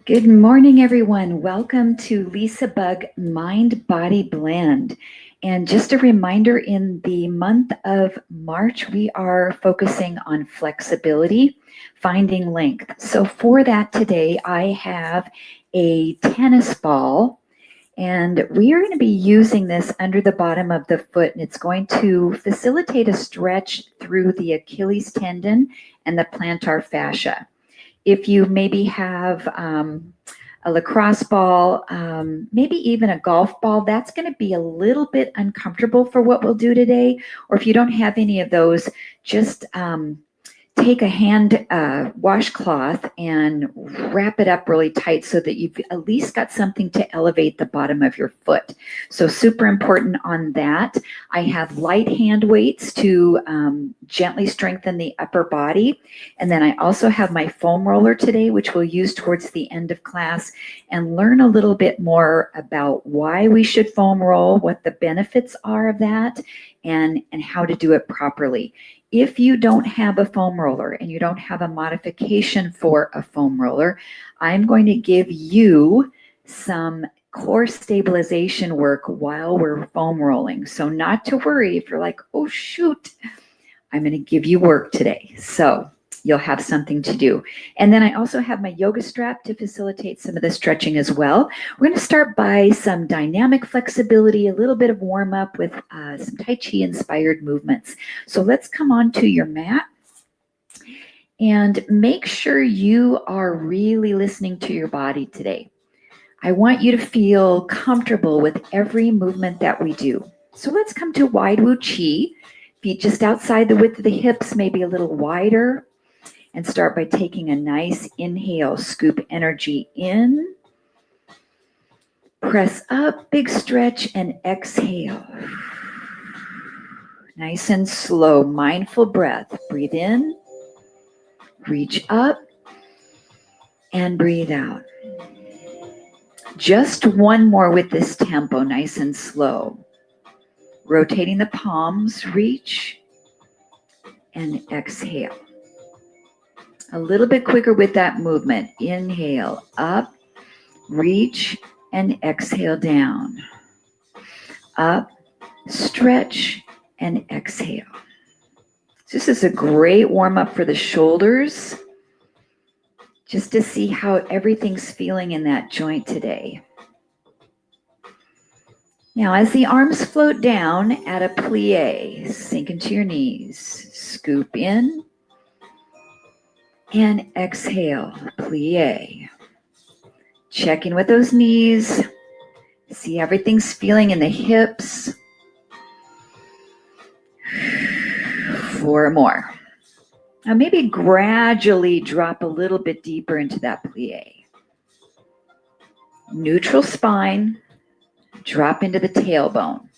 Good morning, everyone. Welcome to LisaBug Mind Body Blend. And just a reminder, in the month of March, we are focusing on flexibility, finding length. So for that today, I have a tennis ball, and we are going to be using this under the bottom of the foot, and it's going to facilitate a stretch through the Achilles tendon and the plantar fascia. If you maybe have a lacrosse ball, maybe even a golf ball, that's going to be a little bit uncomfortable for what we'll do today. Or if you don't have any of those, just take a hand washcloth and wrap it up really tight so that you've at least got something to elevate the bottom of your foot. So super important on that. I have light hand weights to gently strengthen the upper body. And then I also have my foam roller today, which we'll use towards the end of class and learn a little bit more about why we should foam roll, what the benefits are of that, and how to do it properly. If you don't have a foam roller and you don't have a modification for a foam roller, I'm going to give you some core stabilization work while we're foam rolling. So not to worry if you're like, oh shoot, I'm going to give you work today. So you'll have something to do. And then I also have my yoga strap to facilitate some of the stretching as well. We're going to start by some dynamic flexibility, a little bit of warm up with some Tai Chi inspired movements. So let's come onto your mat and make sure you are really listening to your body today. I want you to feel comfortable with every movement that we do. So let's come to wide Wu Chi. Feet just outside the width of the hips, maybe a little wider. And start by taking a nice inhale, scoop energy in, press up, big stretch, and exhale. Nice and slow, mindful breath. Breathe in, reach up, and breathe out. Just one more with this tempo, nice and slow. Rotating the palms, reach, and exhale. A little bit quicker with that movement. Inhale, up, reach, and exhale down. Up, stretch, and exhale. This is a great warm-up for the shoulders, just to see how everything's feeling in that joint today. Now, as the arms float down, add a plie. Sink into your knees. Scoop in, and exhale, plie. Check in with those knees. See everything's feeling in the hips. 4 more. Now maybe gradually drop a little bit deeper into that plie. Neutral spine. Drop into the tailbone.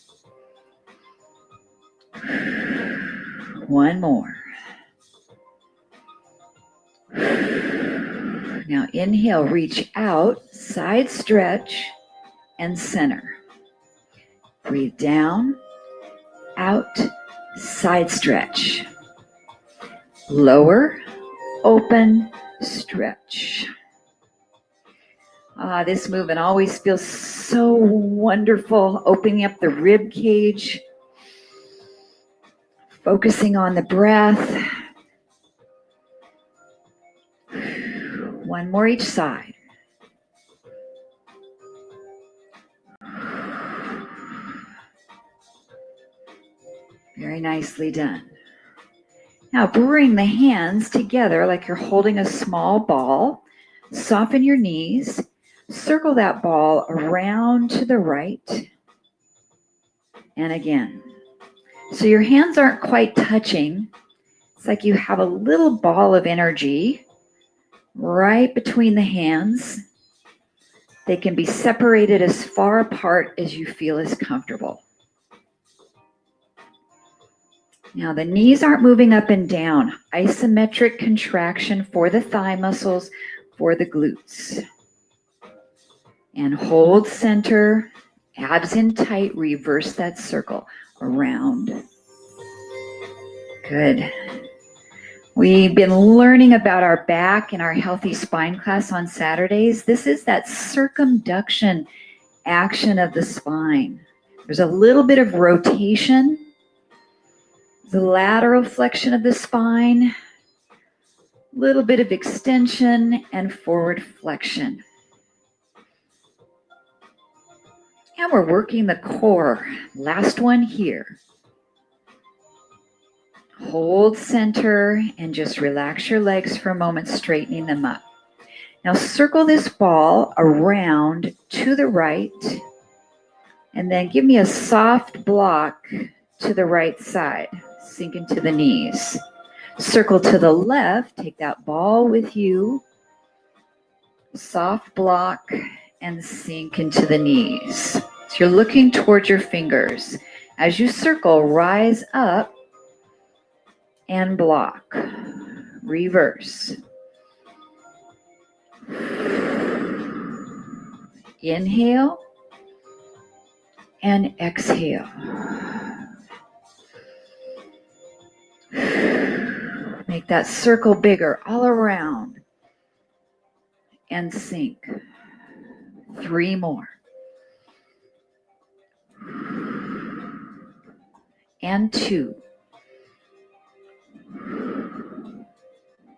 1 more. Now inhale, reach out, side stretch, and center. Breathe down, out, side stretch. Lower, open, stretch. This movement always feels so wonderful, opening up the rib cage, focusing on the breath. 1 more each side. Very nicely done. Now bring the hands together like you're holding a small ball. Soften your knees. Circle that ball around to the right. And again. So your hands aren't quite touching. It's like you have a little ball of energy right between the hands. They can be separated as far apart as you feel is comfortable. Now the knees aren't moving up and down. Isometric contraction for the thigh muscles, for the glutes. And hold center, abs in tight, reverse that circle around. Good. We've been learning about our back in our healthy spine class on Saturdays. This is that circumduction action of the spine. There's a little bit of rotation, the lateral flexion of the spine, a little bit of extension and forward flexion. And we're working the core. Last one here. Hold center and just relax your legs for a moment, straightening them up. Now circle this ball around to the right and then give me a soft block to the right side. Sink into the knees. Circle to the left, take that ball with you. Soft block and sink into the knees. So you're looking towards your fingers. As you circle, rise up and block. Reverse. Inhale and exhale. Make that circle bigger all around and sink. 3 more. And 2.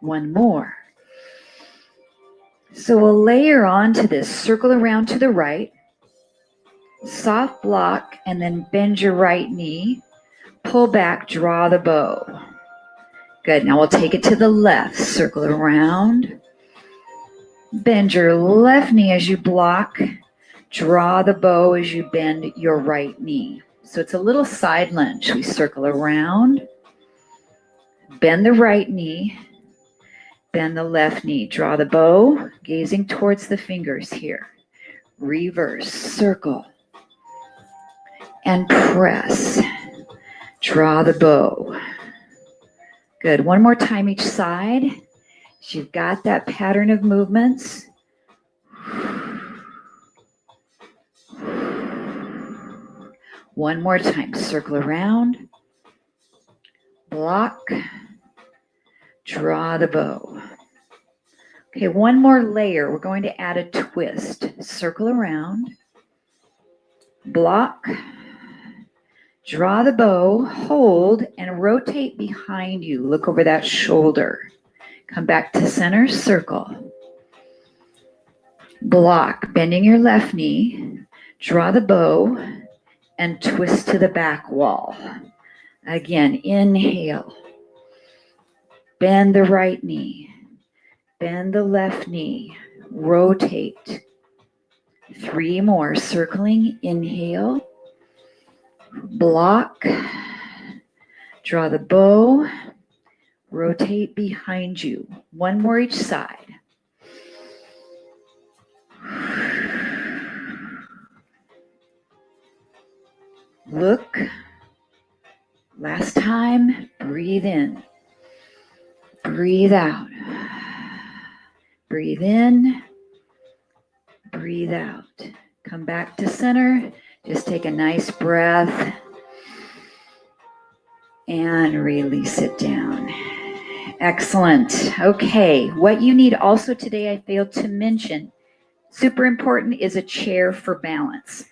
1 more. So we'll layer onto this, circle around to the right, soft block, and then bend your right knee, pull back, draw the bow. Good, now we'll take it to the left, circle around, bend your left knee as you block, draw the bow as you bend your right knee. So it's a little side lunge. We circle around, bend the right knee, bend the left knee, draw the bow, gazing towards the fingers here. Reverse, circle, and press. Draw the bow. Good, one more time each side. So you've got that pattern of movements. One more time, circle around, block, draw the bow. Okay, one more layer. We're going to add a twist. Circle around, block, draw the bow, hold, and rotate behind you. Look over that shoulder. Come back to center, circle. Block, bending your left knee, draw the bow, and twist to the back wall. Again, inhale. Bend the right knee. Bend the left knee. Rotate. 3 more. Circling. Inhale. Block. Draw the bow. Rotate behind you. 1 more each side. Look. Last time. Breathe in. Breathe out. Breathe in. Breathe out. Come back to center. Just take a nice breath and release it down. Excellent. Okay, what you need also today, I failed to mention, super important, is a chair for balance.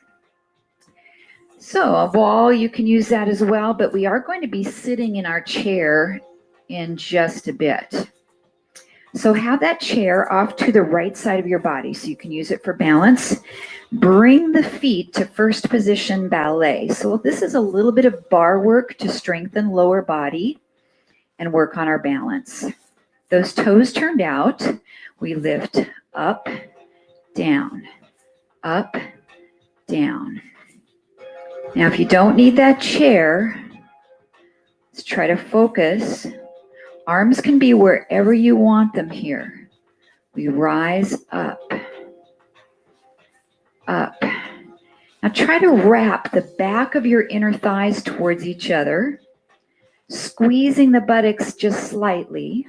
So a wall, you can use that as well, but we are going to be sitting in our chair in just a bit. So have that chair off to the right side of your body so you can use it for balance. Bring the feet to first position ballet. So this is a little bit of bar work to strengthen lower body and work on our balance. Those toes turned out, we lift up, down, up, down. Now if you don't need that chair, let's try to focus. Arms can be wherever you want them here. We rise up, up. Now try to wrap the back of your inner thighs towards each other, squeezing the buttocks just slightly.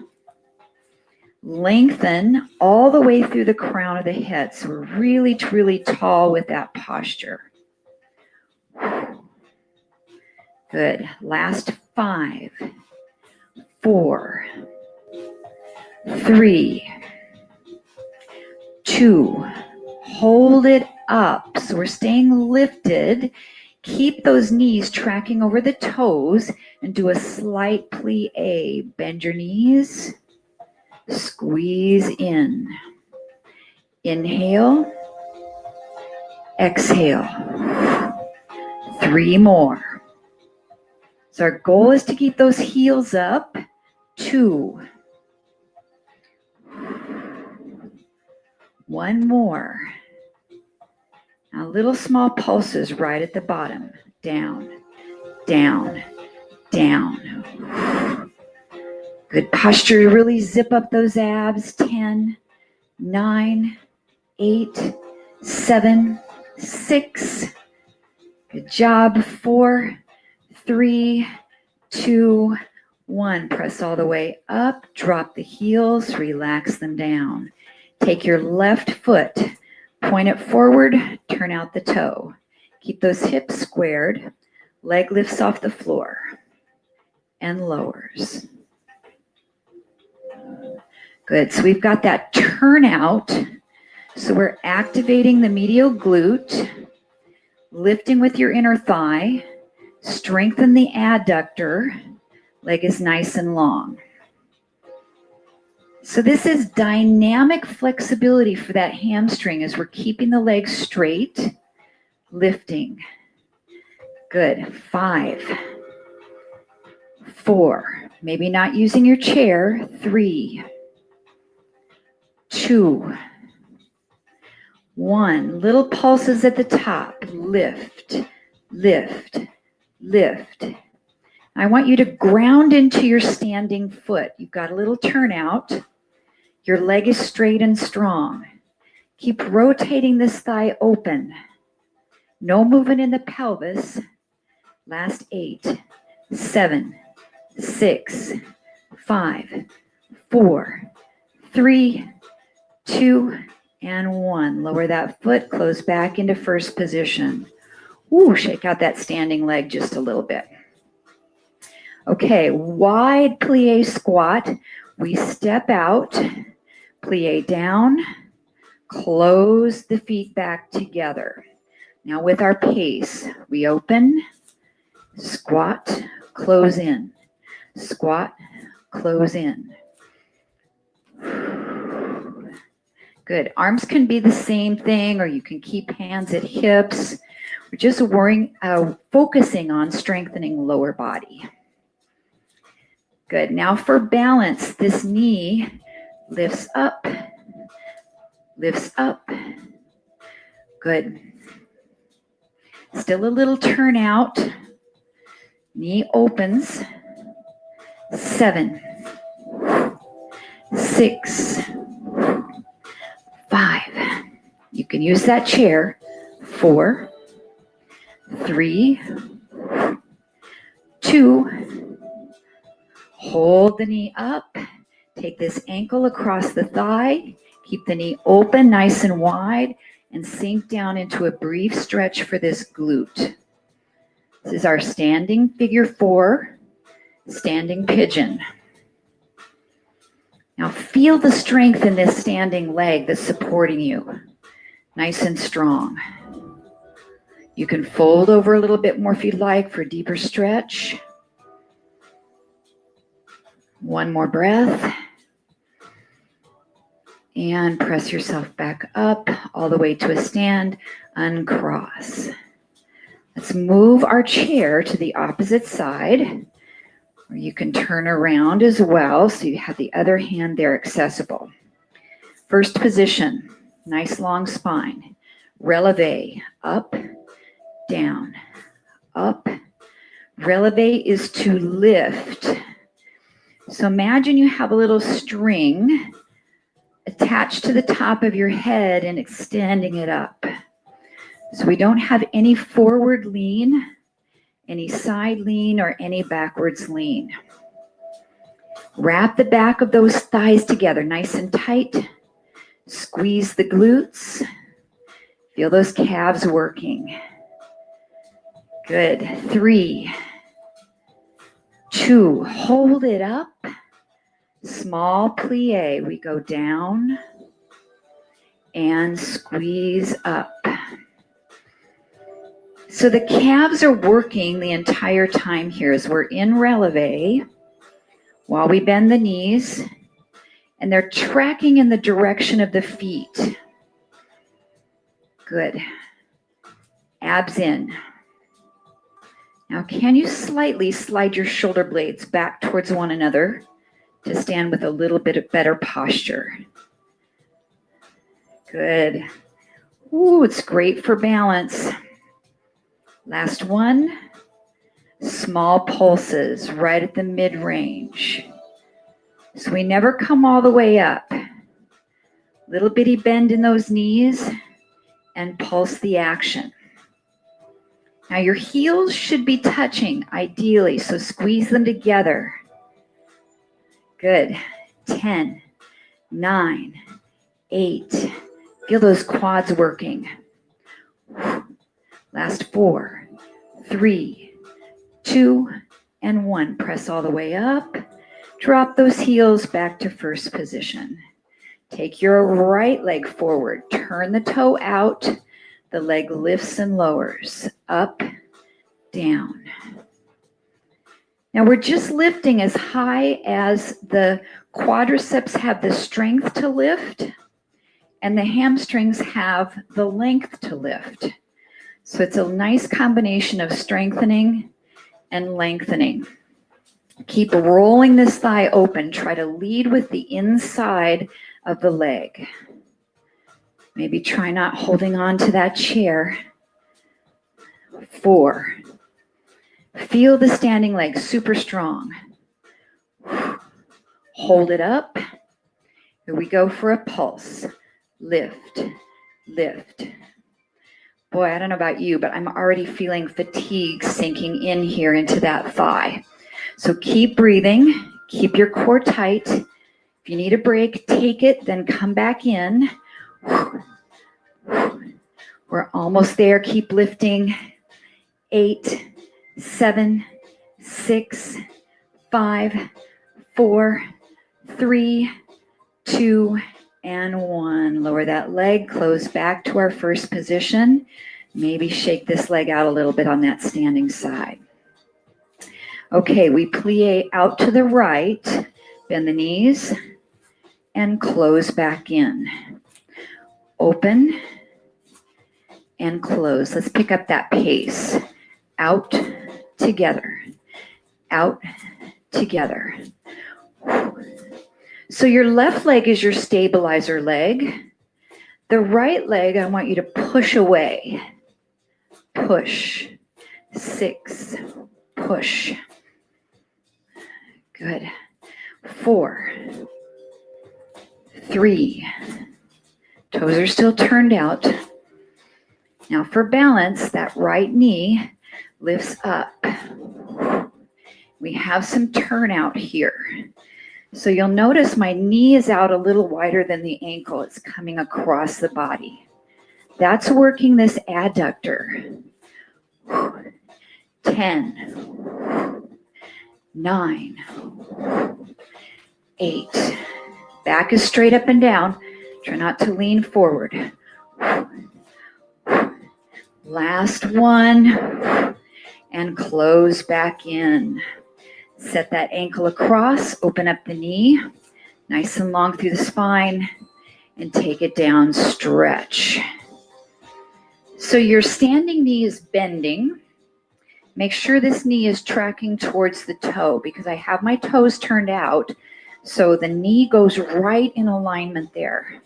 Lengthen all the way through the crown of the head. So we're really, truly tall with that posture. Good. Last 5, 4, 3, 2, hold it up. So we're staying lifted. Keep those knees tracking over the toes and do a slight plie. Bend your knees, squeeze in. Inhale, exhale. 3 more. So our goal is to keep those heels up. 2. 1 more. Now little small pulses right at the bottom. Down, down, down. Good posture to really zip up those abs. 10, 9, 8, 7, 6. Good job. 4, 3, 2, 1. Press all the way up. Drop the heels. Relax them down. Take your left foot. Point it forward. Turn out the toe. Keep those hips squared. Leg lifts off the floor and lowers. Good. So we've got that turnout. So we're activating the medial glute, lifting with your inner thigh, strengthen the adductor, leg is nice and long. So this is dynamic flexibility for that hamstring as we're keeping the legs straight, lifting. Good. 5, 4, maybe not using your chair. 3, 2, 1. Little pulses at the top. Lift, lift, lift. I want you to ground into your standing foot. You've got a little turnout. Your leg is straight and strong. Keep rotating this thigh open. No movement in the pelvis. Last 8, 7, 6, 5, 4, 3, 2, and 1. Lower that foot, close back into first position. Ooh, shake out that standing leg just a little bit. Okay, wide plie squat. We step out, plie down, close the feet back together. Now with our pace, we open, squat, close in, squat, close in. Good. Arms can be the same thing, or you can keep hands at hips. We're just focusing on strengthening lower body. Good. Now for balance, this knee lifts up, lifts up. Good. Still a little turnout. Knee opens. 7, 6, 5. You can use that chair. 4, 3, 2. Hold the knee up. Take this ankle across the thigh. Keep the knee open, nice and wide, and sink down into a brief stretch for this glute. This is our standing figure 4, standing pigeon. Now feel the strength in this standing leg that's supporting you. Nice and strong. You can fold over a little bit more if you'd like for a deeper stretch. 1 more breath. And press yourself back up all the way to a stand. Uncross. Let's move our chair to the opposite side. Or you can turn around as well so you have the other hand there accessible. First position, nice long spine. Releve, up, down, up. Releve is to lift. So imagine you have a little string attached to the top of your head and extending it up. So we don't have any forward lean, any side lean, or any backwards lean. Wrap the back of those thighs together nice and tight. Squeeze the glutes. Feel those calves working. Good. 3, 2, hold it up. Small plie. We go down and squeeze up. So the calves are working the entire time here as we're in releve while we bend the knees, and they're tracking in the direction of the feet. Good. Abs in. Now, can you slightly slide your shoulder blades back towards one another to stand with a little bit of better posture? Good. Ooh, it's great for balance. Last one. Small pulses right at the mid-range. So we never come all the way up. Little bitty bend in those knees and pulse the action. Now your heels should be touching ideally, so squeeze them together. Good. 10, 9, 8. Feel those quads working. Last 4, 3, 2, and 1. Press all the way up. Drop those heels back to first position. Take your right leg forward. Turn the toe out. The leg lifts and lowers. Up, down. Now we're just lifting as high as the quadriceps have the strength to lift and the hamstrings have the length to lift. So it's a nice combination of strengthening and lengthening. Keep rolling this thigh open. Try to lead with the inside of the leg. Maybe try not holding on to that chair. 4. Feel the standing leg super strong. Hold it up. Here we go for a pulse. Lift, lift. Boy, I don't know about you, but I'm already feeling fatigue sinking in here into that thigh. So keep breathing. Keep your core tight. If you need a break, take it, then come back in. We're almost there. Keep lifting. 8, 7, 6, 5, 4, 3, 2, and 1. Lower that leg, close back to our first position. Maybe shake this leg out a little bit on that standing side. Okay, we plie out to the right, bend the knees, and close back in. Open and close. Let's pick up that pace. Out, together. Out, together. So your left leg is your stabilizer leg. The right leg, I want you to push away. Push. 6. Push. Good. 4. 3. Toes are still turned out. Now for balance, that right knee lifts up. We have some turnout here. So you'll notice my knee is out a little wider than the ankle. It's coming across the body. That's working this adductor. 10, 9, 8. Back is straight up and down. Try not to lean forward. Last one. And close back in. Set that ankle across, open up the knee, nice and long through the spine, and take it down, stretch. So your standing knee is bending. Make sure this knee is tracking towards the toe because I have my toes turned out, so the knee goes right in alignment there.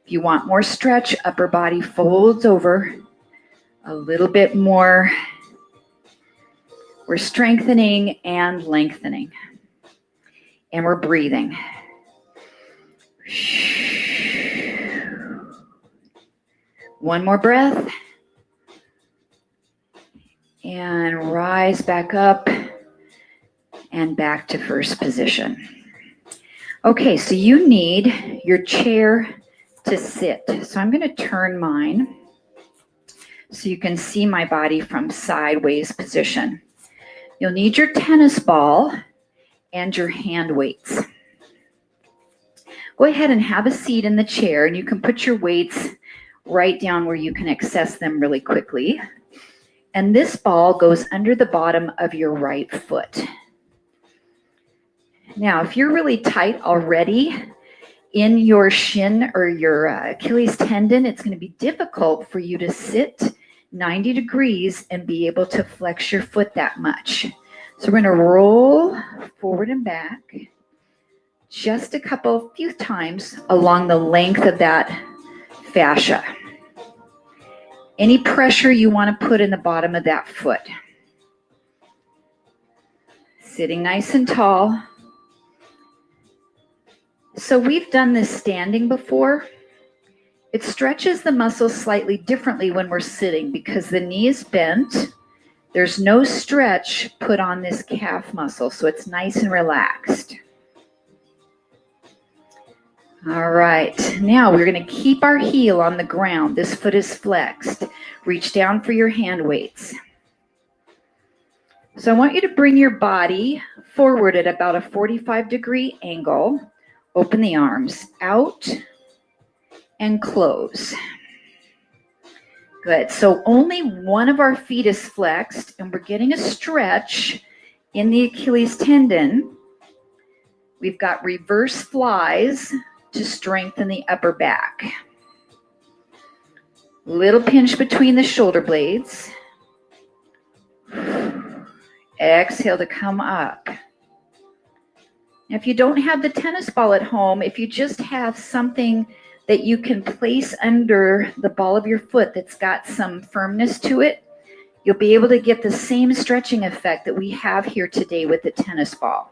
If you want more stretch, upper body folds over a little bit more. We're strengthening and lengthening. And we're breathing. One more breath. And rise back up and back to first position. Okay, so you need your chair to sit. So I'm going to turn mine so you can see my body from sideways position. You'll need your tennis ball and your hand weights. Go ahead and have a seat in the chair, and you can put your weights right down where you can access them really quickly. And this ball goes under the bottom of your right foot. Now, if you're really tight already in your shin or your Achilles tendon, it's going to be difficult for you to sit 90 degrees and be able to flex your foot that much. So we're going to roll forward and back just a few times along the length of that fascia. Any pressure you want to put in the bottom of that foot. Sitting nice and tall. So we've done this standing before. It stretches the muscles slightly differently when we're sitting because the knee is bent. There's no stretch put on this calf muscle, so it's nice and relaxed. All right, now we're going to keep our heel on the ground. This foot is flexed. Reach down for your hand weights. So I want you to bring your body forward at about a 45-degree angle. Open the arms out and close. Good. So only one of our feet is flexed, and we're getting a stretch in the Achilles tendon. We've got reverse flies to strengthen the upper back. Little pinch between the shoulder blades. Exhale to come up. Now, if you don't have the tennis ball at home, if you just have something that you can place under the ball of your foot that's got some firmness to it, you'll be able to get the same stretching effect that we have here today with the tennis ball.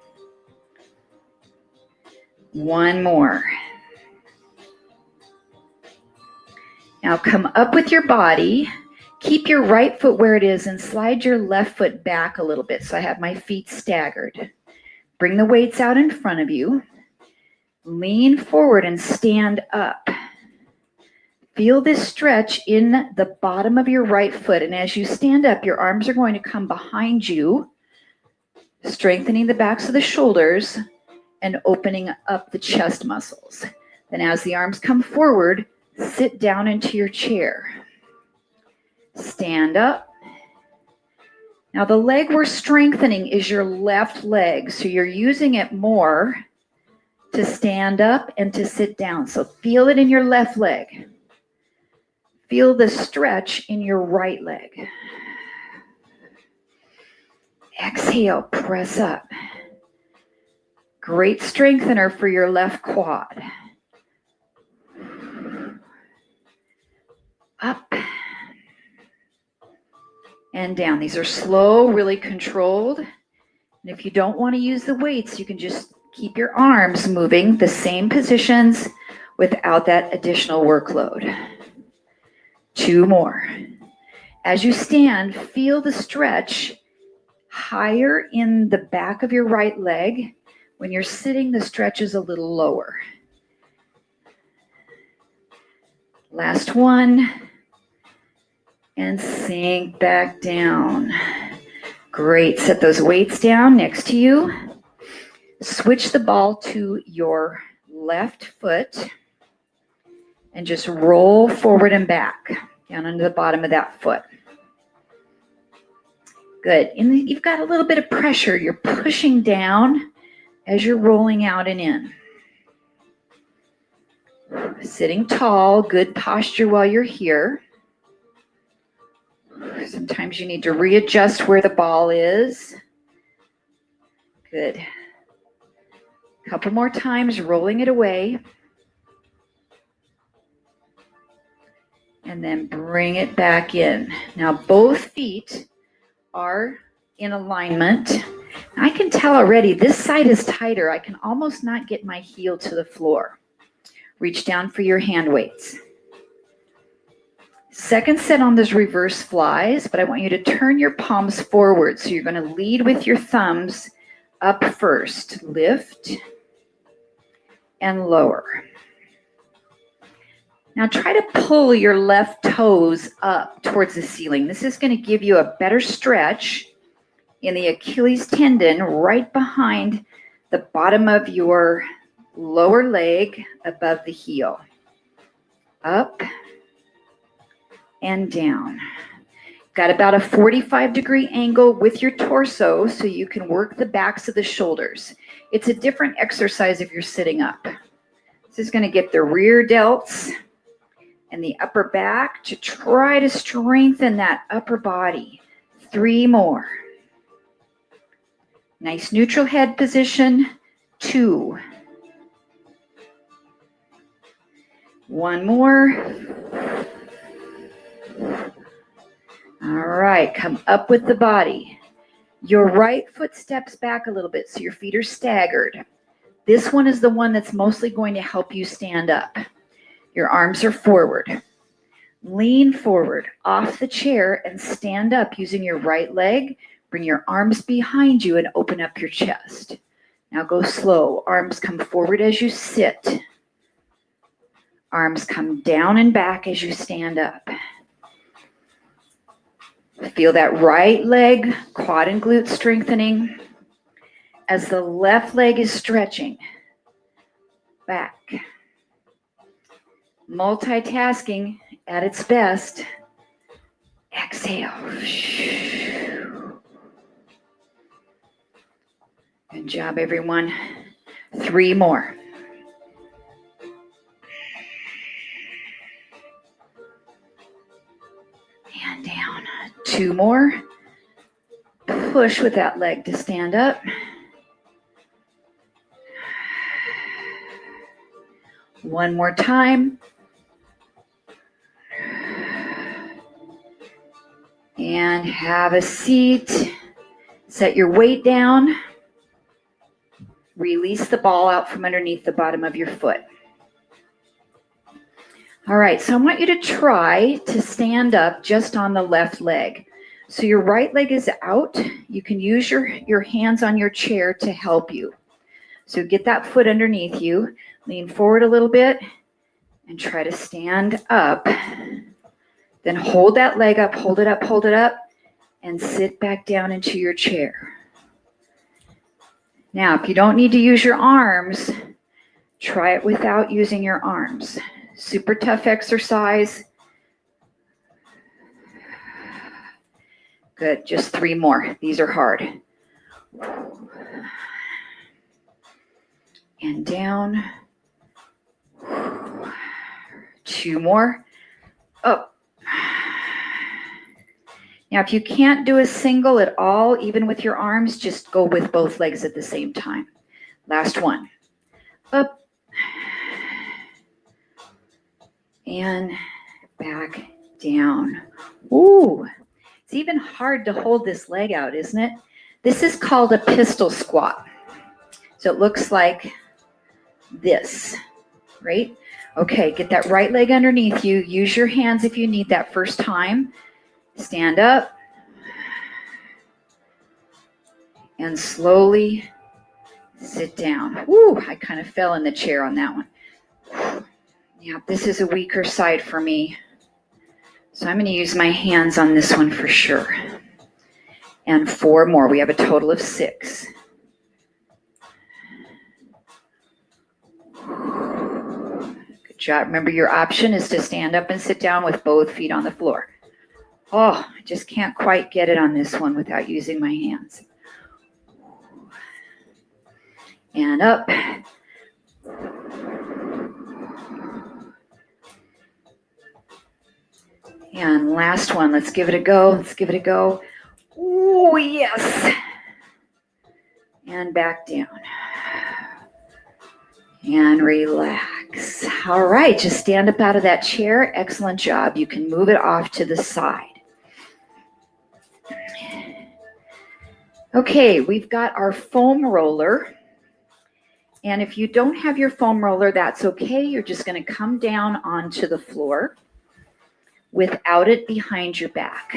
One more. Now come up with your body. Keep your right foot where it is and slide your left foot back a little bit. So I have my feet staggered. Bring the weights out in front of you. Lean forward and stand up. Feel this stretch in the bottom of your right foot. And as you stand up, your arms are going to come behind you, strengthening the backs of the shoulders and opening up the chest muscles. Then as the arms come forward, sit down into your chair. Stand up. Now the leg we're strengthening is your left leg, so you're using it more to stand up and to sit down. So feel it in your left leg. Feel the stretch in your right leg. Exhale, press up. Great strengthener for your left quad. Up and down. These are slow, really controlled. And if you don't want to use the weights, you can just keep your arms moving the same positions without that additional workload. 2 more. As you stand, feel the stretch higher in the back of your right leg. When you're sitting, the stretch is a little lower. Last one. And sink back down. Great. Set those weights down next to you. Switch the ball to your left foot and just roll forward and back down under the bottom of that foot. Good. And you've got a little bit of pressure. You're pushing down as you're rolling out and in. Sitting tall, good posture while you're here. Sometimes you need to readjust where the ball is. Good. Couple more times, rolling it away. And then bring it back in. Now both feet are in alignment. I can tell already this side is tighter. I can almost not get my heel to the floor. Reach down for your hand weights. Second set on those reverse flies, but I want you to turn your palms forward. So you're going to lead with your thumbs up first. Lift and lower. Now try to pull your left toes up towards the ceiling. This is going to give you a better stretch in the Achilles tendon right behind the bottom of your lower leg above the heel, up and down. Got about a 45-degree angle with your torso so you can work the backs of the shoulders. It's a different exercise if you're sitting up. This is going to get the rear delts and the upper back to try to strengthen that upper body. 3 more. Nice neutral head position. 2. 1 more. All right, come up with the body. Your right foot steps back a little bit so your feet are staggered. This one is the one that's mostly going to help you stand up. Your arms are forward. Lean forward off the chair and stand up using your right leg. Bring your arms behind you and open up your chest. Now go slow. Arms come forward as you sit. Arms come down and back as you stand up. Feel that right leg, quad and glute strengthening as the left leg is stretching. Back. Multitasking at its best. Exhale. Good job, everyone. 3 more. And down. 2 more. Push with that leg to stand up. One more time. And have a seat. Set your weight down. Release the ball out from underneath the bottom of your foot. All right, so I want you to try to stand up just on the left leg. So your right leg is out. You can use your hands on your chair to help you. So get that foot underneath you. Lean forward a little bit and try to stand up. Then hold that leg up, hold it up, and sit back down into your chair. Now, if you don't need to use your arms, try it without using your arms. Super tough exercise. Good, just 3 more. These are hard. And down. 2 more. Up. Now, if you can't do a single at all, even with your arms, just go with both legs at the same time. Last one. Up. And back down. Ooh, it's even hard to hold this leg out, isn't it? This is called a pistol squat. So it looks like this, right? Okay, get that right leg underneath you. Use your hands if you need that first time. Stand up. And slowly sit down. Woo, I kind of fell in the chair on that one. Yeah, this is a weaker side for me. So I'm going to use my hands on this one for sure. And 4 more. We have a total of 6. Good job. Remember, your option is to stand up and sit down with both feet on the floor. Oh, I just can't quite get it on this one without using my hands. And up. And last one. Let's give it a go. Let's give it a go. Oh, yes. And back down. And relax. All right, just stand up out of that chair. Excellent job. You can move it off to the side. Okay, we've got our foam roller. And if you don't have your foam roller, that's okay. You're just going to come down onto the floor without it behind your back.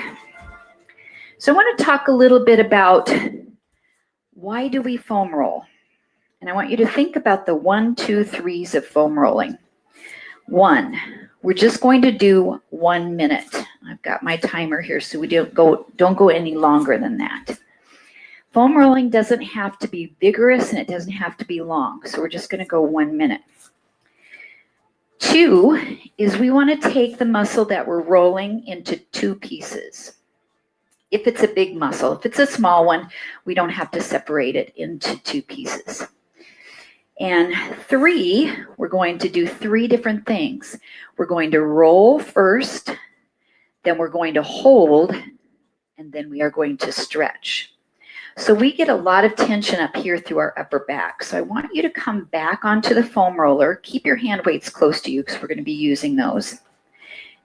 So I want to talk a little bit about why do we foam roll? And I want you to think about the 1, 2, 3s of foam rolling. 1, we're just going to do 1 minute. I've got my timer here, so we don't go any longer than that. Foam rolling doesn't have to be vigorous and it doesn't have to be long. So we're just going to go 1 minute. 2 is we want to take the muscle that we're rolling into 2 pieces. If it's a big muscle, if it's a small one, we don't have to separate it into 2 pieces. And 3, we're going to do 3 different things. We're going to roll first, then we're going to hold, and then we are going to stretch. So we get a lot of tension up here through our upper back. So I want you to come back onto the foam roller. Keep your hand weights close to you because we're going to be using those.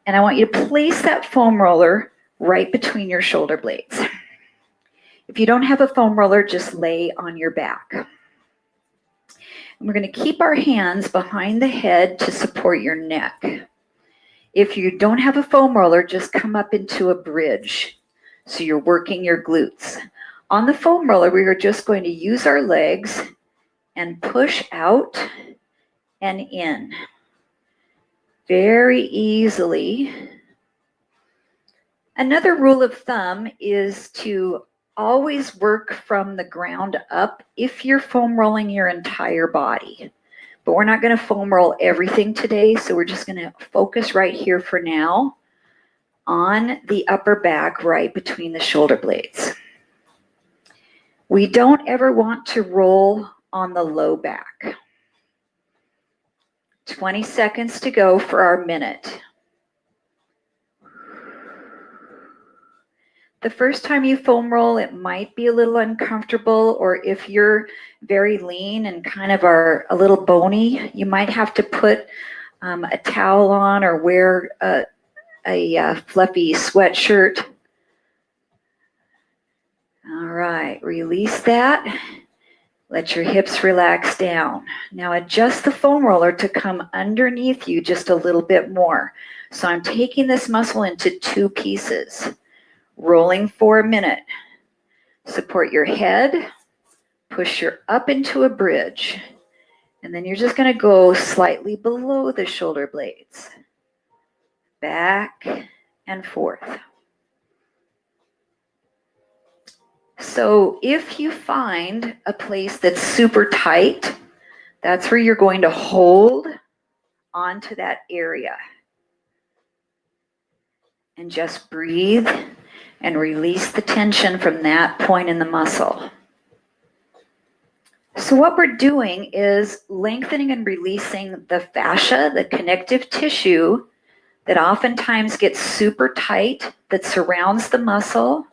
And I want you to place that foam roller right between your shoulder blades. If you don't have a foam roller, just lay on your back. And we're going to keep our hands behind the head to support your neck. If you don't have a foam roller, just come up into a bridge. So you're working your glutes. On the foam roller, we are just going to use our legs and push out and in very easily. Another rule of thumb is to always work from the ground up if you're foam rolling your entire body. But we're not going to foam roll everything today, so we're just going to focus right here for now on the upper back right between the shoulder blades. We don't ever want to roll on the low back. 20 seconds to go for our minute. The first time you foam roll, it might be a little uncomfortable, or if you're very lean and kind of are a little bony, you might have to put a towel on or wear a fluffy sweatshirt. All right, release that. Let your hips relax down. Now adjust the foam roller to come underneath you just a little bit more. So I'm taking this muscle into 2 pieces. Rolling for a minute. Support your head. Push your up into a bridge. And then you're just going to go slightly below the shoulder blades. Back and forth. So if you find a place that's super tight, that's where you're going to hold onto that area. And just breathe and release the tension from that point in the muscle. So what we're doing is lengthening and releasing the fascia, the connective tissue that oftentimes gets super tight that surrounds the muscle.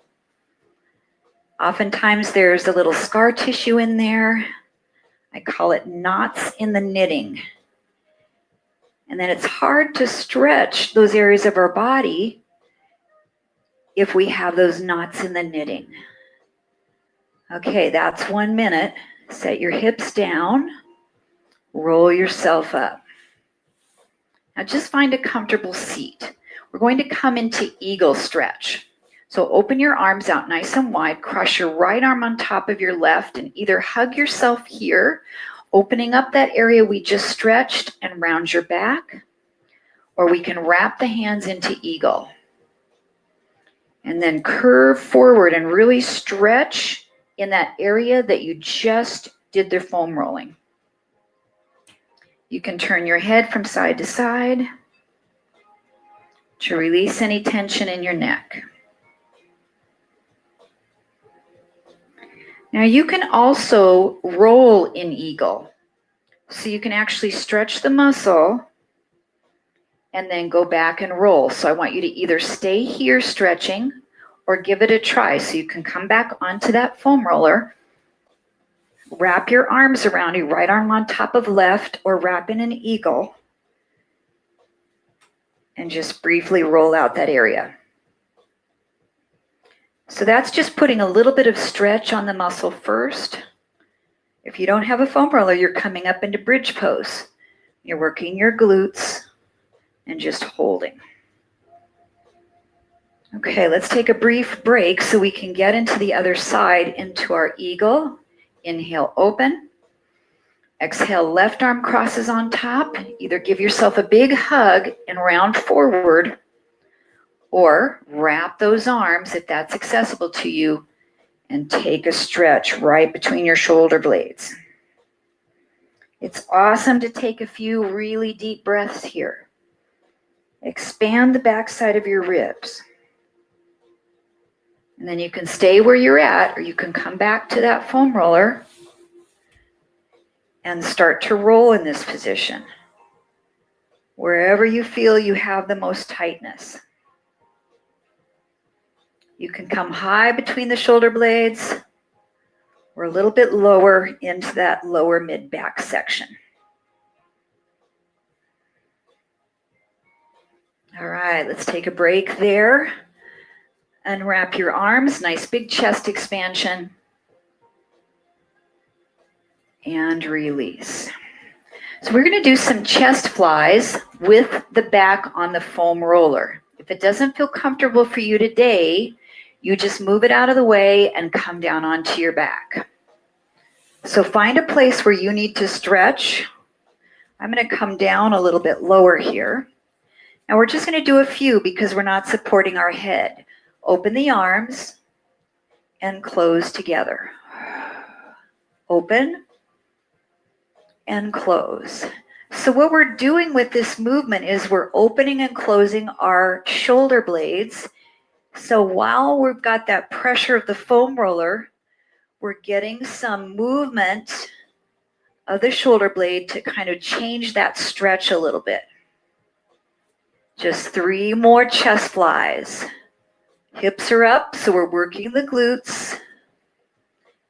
Oftentimes there's a little scar tissue in there. I call it knots in the knitting. And then it's hard to stretch those areas of our body if we have those knots in the knitting. Okay, that's 1 minute. Set your hips down. Roll yourself up. Now just find a comfortable seat. We're going to come into eagle stretch. So open your arms out nice and wide, cross your right arm on top of your left, and either hug yourself here, opening up that area we just stretched, and round your back, or we can wrap the hands into eagle. And then curve forward and really stretch in that area that you just did the foam rolling. You can turn your head from side to side to release any tension in your neck. Now you can also roll in eagle. So you can actually stretch the muscle and then go back and roll. So I want you to either stay here stretching or give it a try. So you can come back onto that foam roller, wrap your arms around you, right arm on top of left, or wrap in an eagle, and just briefly roll out that area. So that's just putting a little bit of stretch on the muscle first. If you don't have a foam roller, you're coming up into bridge pose. You're working your glutes and just holding. Okay, let's take a brief break so we can get into the other side, into our eagle. Inhale, open. Exhale, left arm crosses on top. Either give yourself a big hug and round forward, or wrap those arms, if that's accessible to you, And take a stretch right between your shoulder blades. It's awesome to take a few really deep breaths here. Expand the backside of your ribs. And then you can stay where you're at, or you can come back to that foam roller and start to roll in this position, wherever you feel you have the most tightness. You can come high between the shoulder blades or a little bit lower into that lower mid-back section. All right, let's take a break there. Unwrap your arms, nice big chest expansion. And release. So we're going to do some chest flies with the back on the foam roller. If it doesn't feel comfortable for you today, you just move it out of the way and come down onto your back. So find a place where you need to stretch. I'm going to come down a little bit lower here. Now we're just going to do a few because we're not supporting our head. Open the arms and close together. Open and close. So what we're doing with this movement is we're opening and closing our shoulder blades. So while we've got that pressure of the foam roller, we're getting some movement of the shoulder blade to kind of change that stretch a little bit. Just 3 more chest flies. Hips are up, so we're working the glutes.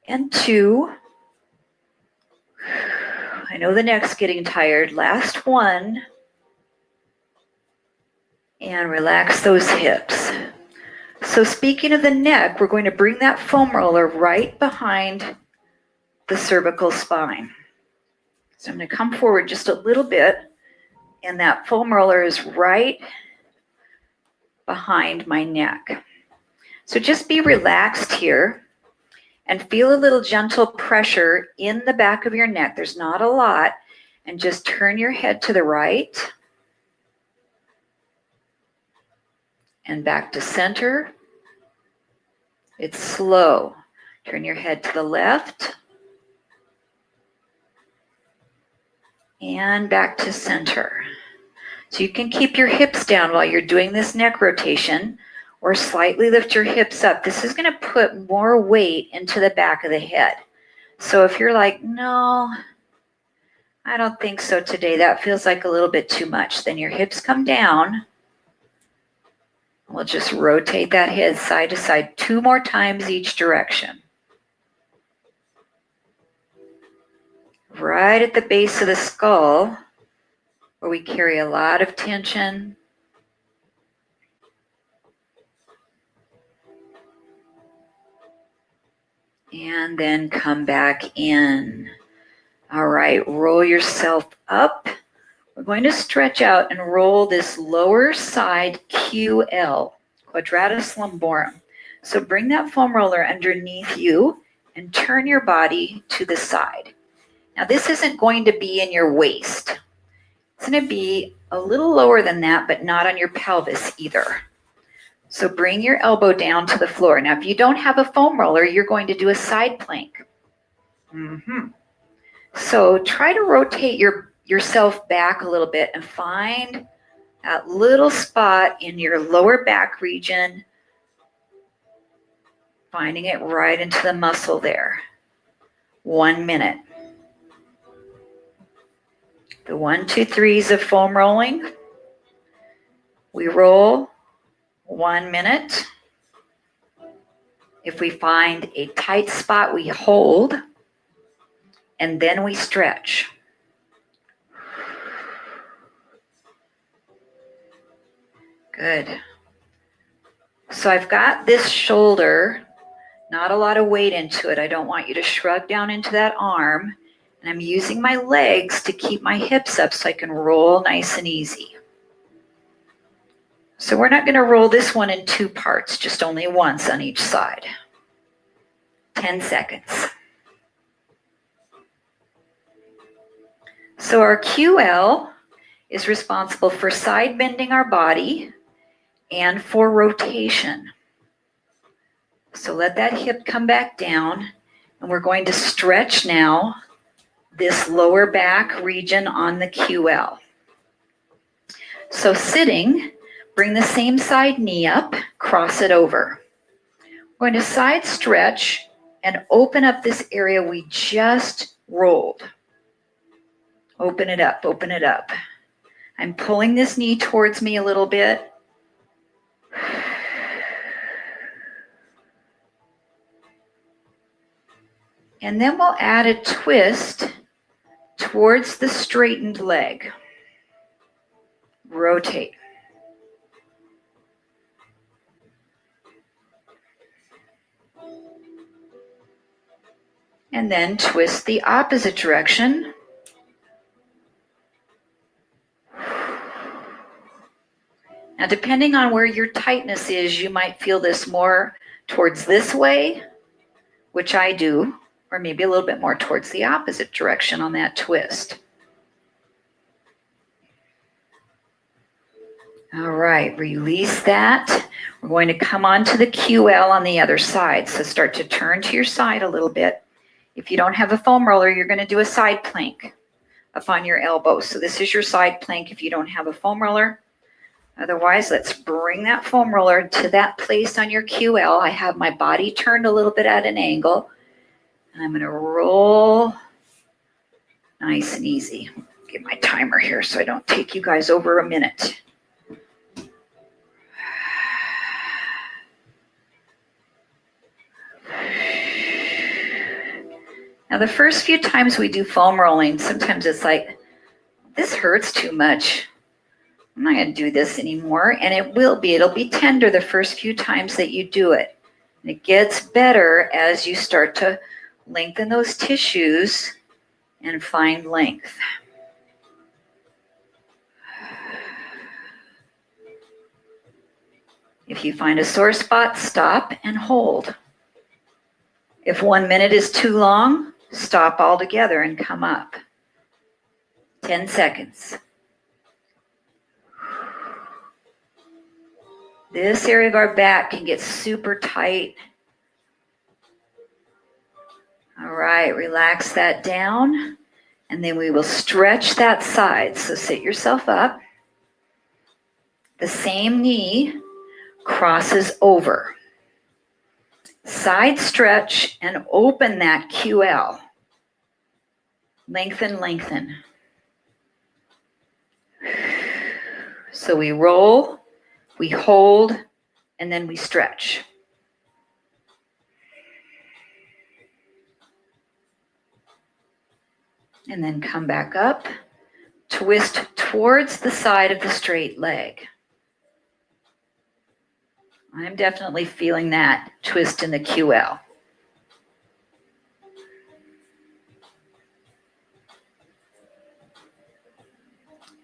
And 2. I know the neck's getting tired. Last 1. And relax those hips. So speaking of the neck, we're going to bring that foam roller right behind the cervical spine. So I'm going to come forward just a little bit, and that foam roller is right behind my neck. So just be relaxed here and feel a little gentle pressure in the back of your neck. There's not a lot. And just turn your head to the right and back to center. It's slow. Turn your head to the left and back to center. So you can keep your hips down while you're doing this neck rotation, or slightly lift your hips up. This is going to put more weight into the back of the head. So if you're like, no, I don't think so today, that feels like a little bit too much, then your hips come down. We'll just rotate that head side to side 2 more times each direction. Right at the base of the skull, where we carry a lot of tension. And then come back in. All right, roll yourself up. We're going to stretch out and roll this lower side QL, quadratus lumborum. So bring that foam roller underneath you and turn your body to the side. Now this isn't going to be in your waist. It's going to be a little lower than that, but not on your pelvis either. So bring your elbow down to the floor. Now, if you don't have a foam roller, you're going to do a side plank. So try to rotate yourself back a little bit and find that little spot in your lower back region, finding it right into the muscle there. 1 minute. The 1, 2, 3s of foam rolling. We roll 1 minute. If we find a tight spot, we hold, and then we stretch. Good. So I've got this shoulder, not a lot of weight into it. I don't want you to shrug down into that arm, and I'm using my legs to keep my hips up so I can roll nice and easy. So we're not going to roll this one in 2 parts, just only once on each side. 10 seconds. So our QL is responsible for side bending our body and for rotation. So let that hip come back down, and we're going to stretch now this lower back region on the QL. So sitting, bring the same side knee up, cross it over. We're going to side stretch and open up this area we just rolled. Open it up, open it up. I'm pulling this knee towards me a little bit. And then we'll add a twist towards the straightened leg. Rotate. And then twist the opposite direction. Now, depending on where your tightness is, you might feel this more towards this way, which I do, or maybe a little bit more towards the opposite direction on that twist. All right, release that. We're going to come onto the QL on the other side. So start to turn to your side a little bit. If you don't have a foam roller, you're going to do a side plank up on your elbow. So this is your side plank if you don't have a foam roller. Otherwise, let's bring that foam roller to that place on your QL. I have my body turned a little bit at an angle. And I'm going to roll nice and easy. Get my timer here so I don't take you guys over a minute. Now, the first few times we do foam rolling, sometimes it's like, this hurts too much. I'm not going to do this anymore. And it'll be tender the first few times that you do it. And it gets better as you start to lengthen those tissues and find length. If you find a sore spot, stop and hold. If 1 minute is too long, stop altogether and come up. 10 seconds. This area of our back can get super tight. All right, relax that down, and then we will stretch that side. So sit yourself up. The same knee crosses over. Side stretch and open that QL. Lengthen, lengthen. So we roll, we hold, and then we stretch. And then come back up, twist towards the side of the straight leg. I'm definitely feeling that twist in the QL.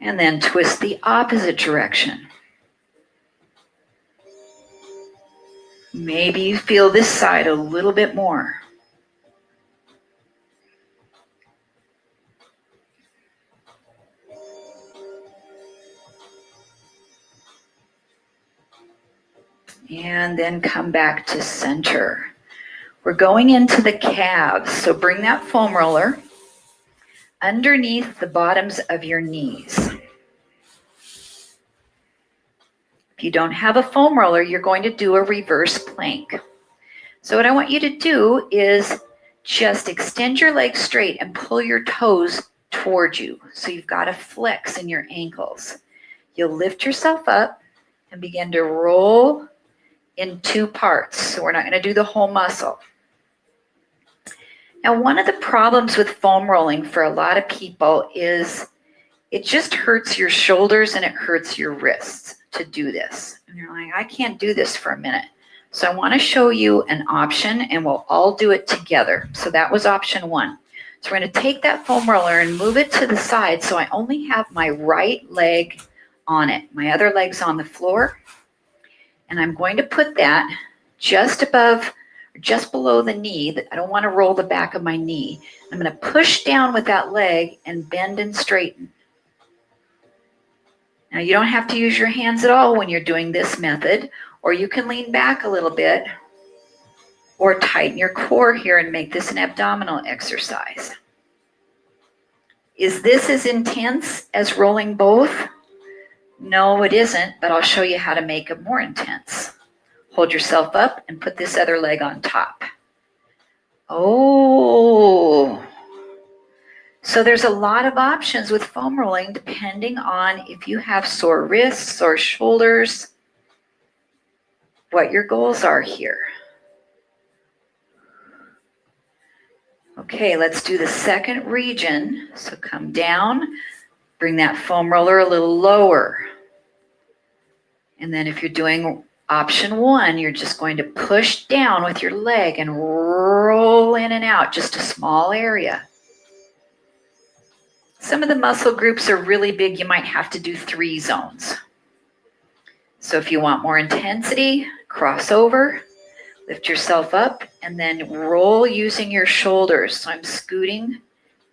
And then twist the opposite direction. Maybe you feel this side a little bit more. And then come back to center. We're going into the calves, so bring that foam roller underneath the bottoms of your knees. If you don't have a foam roller, you're going to do a reverse plank. So what I want you to do is just extend your legs straight and pull your toes towards you. So you've got a flex in your ankles. You'll lift yourself up and begin to roll in two parts. So we're not going to do the whole muscle. Now, one of the problems with foam rolling for a lot of people is it just hurts your shoulders and it hurts your wrists to do this. And you're like, I can't do this for a minute. So I want to show you an option and we'll all do it together. So that was option one. So we're going to take that foam roller and move it to the side so I only have my right leg on it. My other leg's on the floor. And I'm going to put that just above, or just below the knee. I don't want to roll the back of my knee. I'm going to push down with that leg and bend and straighten. Now you don't have to use your hands at all when you're doing this method, or you can lean back a little bit Or tighten your core here and make this an abdominal exercise. Is this as intense as rolling both? No, it isn't, but I'll show you how to make it more intense. Hold yourself up and put this other leg on top. Oh, so there's a lot of options with foam rolling depending on if you have sore wrists or shoulders, what your goals are here. Okay, let's do the second region. So come down, bring that foam roller a little lower. And then if you're doing option 1, you're just going to push down with your leg and roll in and out, just a small area. Some of the muscle groups are really big. You might have to do 3 zones. So if you want more intensity, cross over, lift yourself up, and then roll using your shoulders. So I'm scooting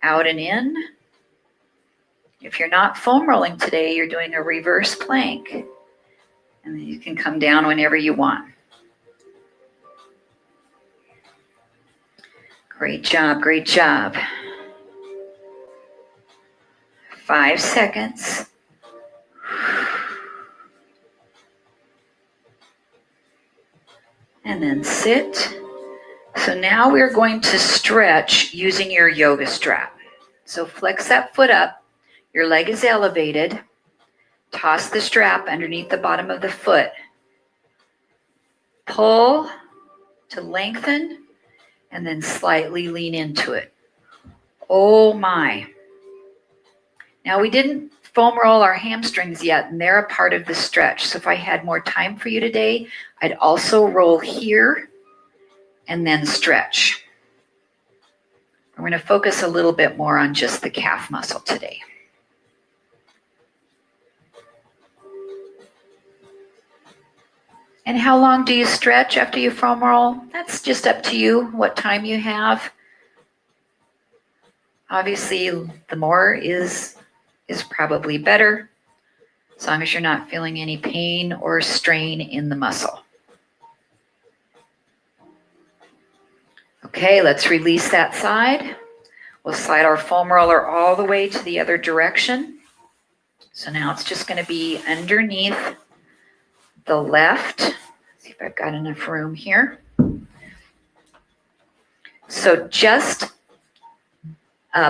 out and in. If you're not foam rolling today, you're doing a reverse plank. And then you can come down whenever you want. Great job, great job. 5 seconds. And then sit. So now we're going to stretch using your yoga strap. So flex that foot up. Your leg is elevated. Toss the strap underneath the bottom of the foot. Pull to lengthen and then slightly lean into it. Oh my. Now we didn't foam roll our hamstrings yet, and they're a part of the stretch. So if I had more time for you today, I'd also roll here and then stretch. We're going to focus a little bit more on just the calf muscle today. And how long do you stretch after you foam roll? That's just up to you, what time you have. Obviously, the more is probably better, as long as you're not feeling any pain or strain in the muscle. Okay, let's release that side. We'll slide our foam roller all the way to the other direction. So now it's just going to be underneath the left. Let's see if I've got enough room here. So just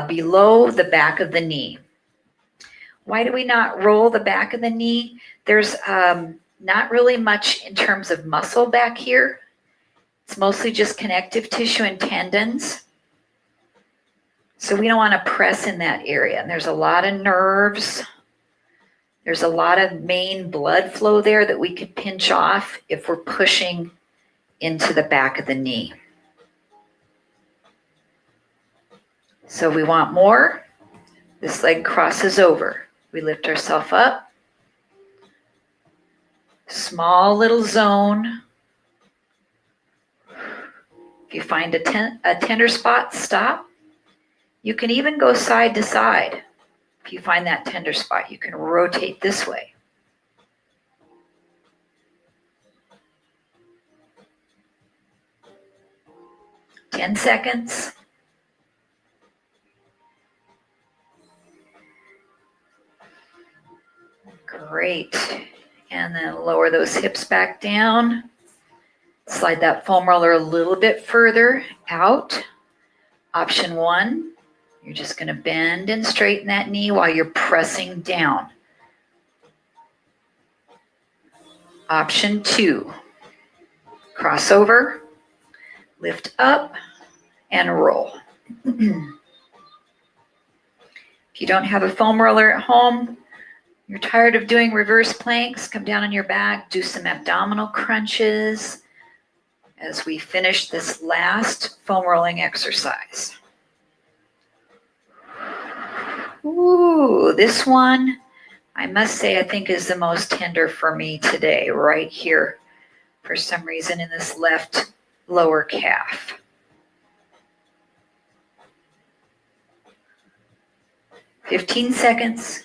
below the back of the knee. Why do we not roll the back of the knee? There's not really much in terms of muscle back here. It's mostly just connective tissue and tendons. So we don't want to press in that area. And there's a lot of nerves. There's a lot of main blood flow there that we could pinch off if we're pushing into the back of the knee. So we want more. This leg crosses over. We lift ourselves up. Small little zone. If you find a tender spot, stop. You can even go side to side. If you find that tender spot, you can rotate this way. Ten seconds. Great. And then lower those hips back down. Slide that foam roller a little bit further out. Option 1, you're just going to bend and straighten that knee while you're pressing down. Option 2, cross over, lift up, and roll. If you don't have a foam roller at home, you're tired of doing reverse planks, come down on your back, do some abdominal crunches as we finish this last foam rolling exercise. Ooh, this one, I must say, I think is the most tender for me today, right here, for some reason in this left lower calf. "15 seconds.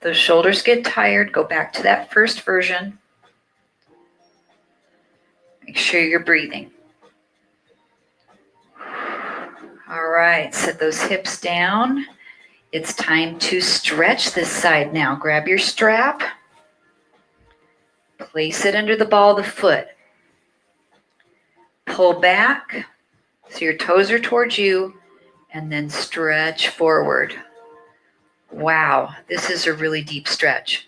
Those shoulders get tired, go back to that first version. Make sure you're breathing. All right, set those hips down. It's time to stretch this side now. Grab your strap. Place it under the ball of the foot. Pull back so your toes are towards you, and then stretch forward. Wow, this is a really deep stretch.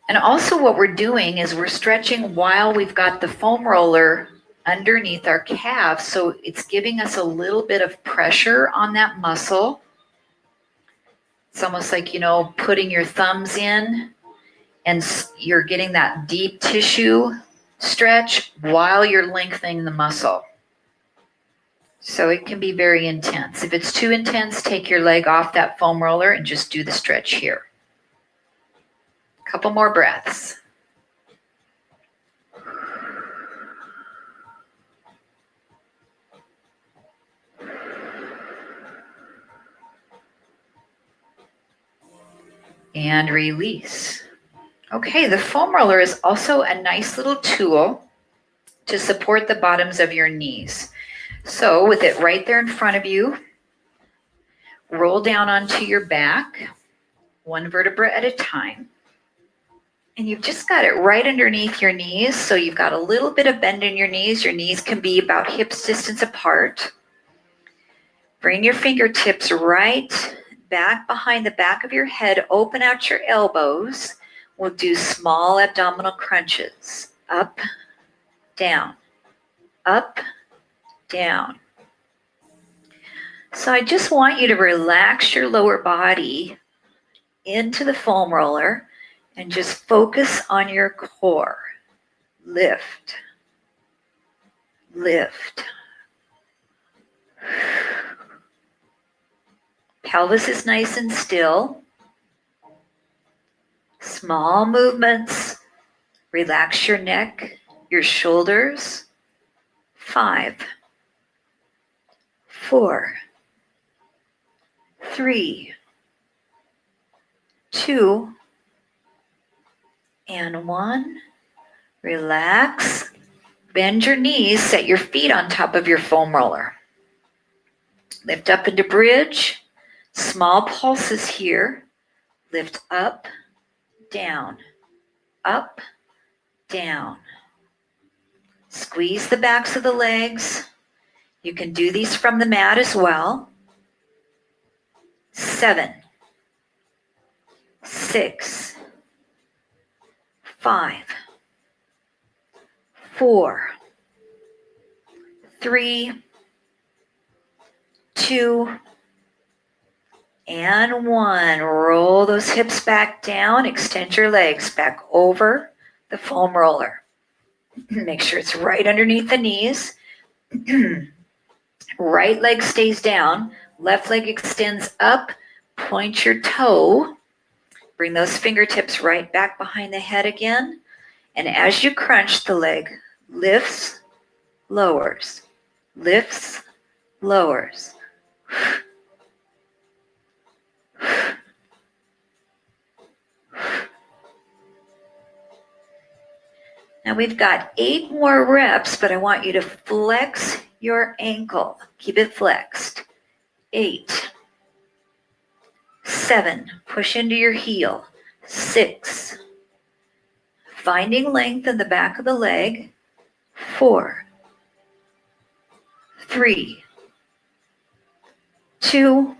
And also what we're doing is we're stretching while we've got the foam roller underneath our calf, so it's giving us a little bit of pressure on that muscle. It's almost like, you know, putting your thumbs in and you're getting that deep tissue stretch while you're lengthening the muscle. So it can be very intense. If it's too intense, take your leg off that foam roller and just do the stretch here. A couple more breaths. And release. Okay, the foam roller is also a nice little tool to support the bottoms of your knees. So with it right there in front of you, roll down onto your back, one vertebra at a time. And you've just got it right underneath your knees, so you've got a little bit of bend in your knees. Your knees can be about hips distance apart. Bring your fingertips right back behind the back of your head. Open out your elbows. We'll do small abdominal crunches. Up, down, up, down. So I just want you to relax your lower body into the foam roller and just focus on your core. Lift, lift. Pelvis is nice and still. Small movements. Relax your neck, your shoulders. 5, 4, 3, 2, and 1. Relax. Bend your knees. Set your feet on top of your foam roller. Lift up into bridge. Small pulses here. Lift up, down, up, down. Squeeze the backs of the legs. You can do these from the mat as well. 7, 6, 5, 4, 3, 2, and 1. Roll those hips back down. Extend your legs back over the foam roller. Make sure it's right underneath the knees. Right leg stays down. Left leg extends up. Point your toe. Bring those fingertips right back behind the head again. And as you crunch, the leg lifts, lowers, lifts, lowers. Now we've got 8 more reps, but I want you to flex your ankle. Keep it flexed. 8, 7, push into your heel. 6, finding length in the back of the leg. 4, 3, 2,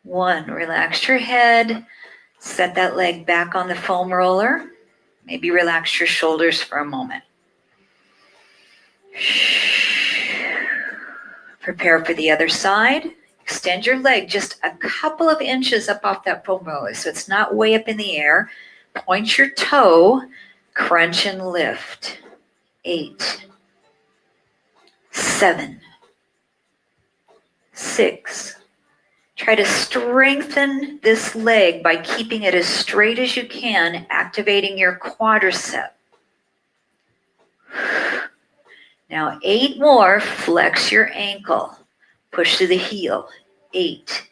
1. Relax your head. Set that leg back on the foam roller. Maybe relax your shoulders for a moment. Prepare for the other side. Extend your leg just a couple of inches up off that foam roller so it's not way up in the air. Point your toe, crunch and lift. 8, 7, 6. Try to strengthen this leg by keeping it as straight as you can, activating your quadricep. Now 8 more, flex your ankle. Push to the heel. 8,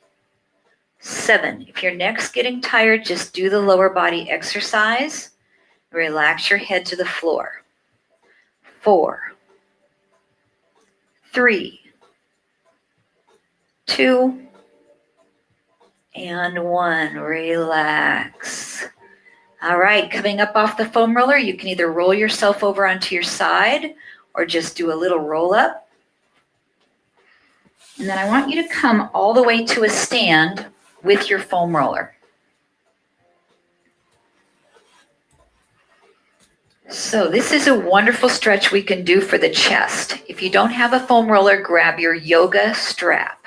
7. If your neck's getting tired, just do the lower body exercise. Relax your head to the floor. 4, 3, 2, and 1. Relax. All right, coming up off the foam roller, you can either roll yourself over onto your side or just do a little roll up. And then I want you to come all the way to a stand with your foam roller. So this is a wonderful stretch we can do for the chest. If you don't have a foam roller, grab your yoga strap.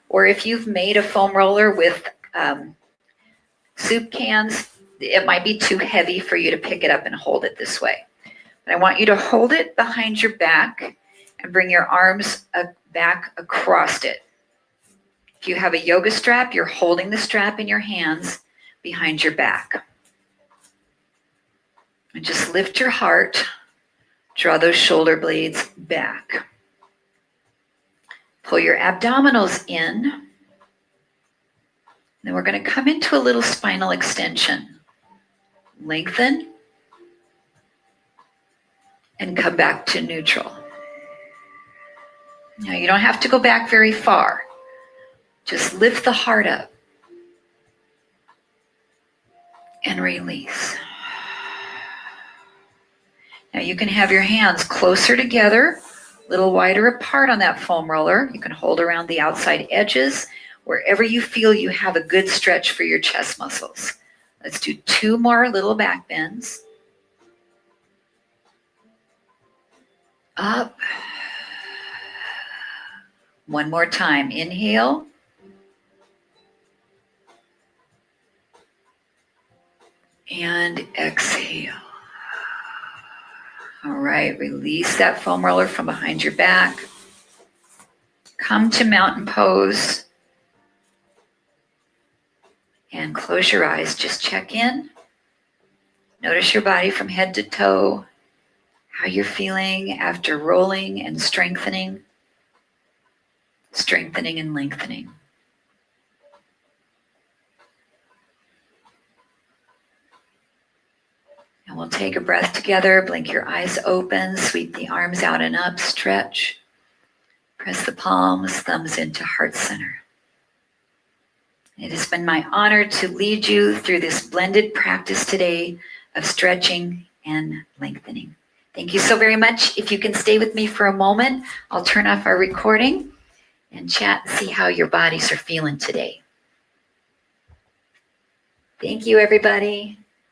Or if you've made a foam roller with soup cans, it might be too heavy for you to pick it up and hold it this way. But I want you to hold it behind your back and bring your arms back across it. If you have a yoga strap, you're holding the strap in your hands behind your back. And just lift your heart, draw those shoulder blades back. Pull your abdominals in. Then we're going to come into a little spinal extension. Lengthen and come back to neutral. Now you don't have to go back very far. Just lift the heart up and release. Now you can have your hands closer together, a little wider apart on that foam roller. You can hold around the outside edges, wherever you feel you have a good stretch for your chest muscles. Let's do 2 more little back bends. Up. 1 more time. Inhale. And exhale. All right, release that foam roller from behind your back. Come to mountain pose. And close your eyes. Just check in. Notice your body from head to toe. How you're feeling after rolling and strengthening. Strengthening and lengthening. And we'll take a breath together. Blink your eyes open. Sweep the arms out and up. Stretch. Press the palms, thumbs into heart center. It has been my honor to lead you through this blended practice today of stretching and lengthening. Thank you so very much. If you can stay with me for a moment, I'll turn off our recording and chat and see how your bodies are feeling today. Thank you, everybody.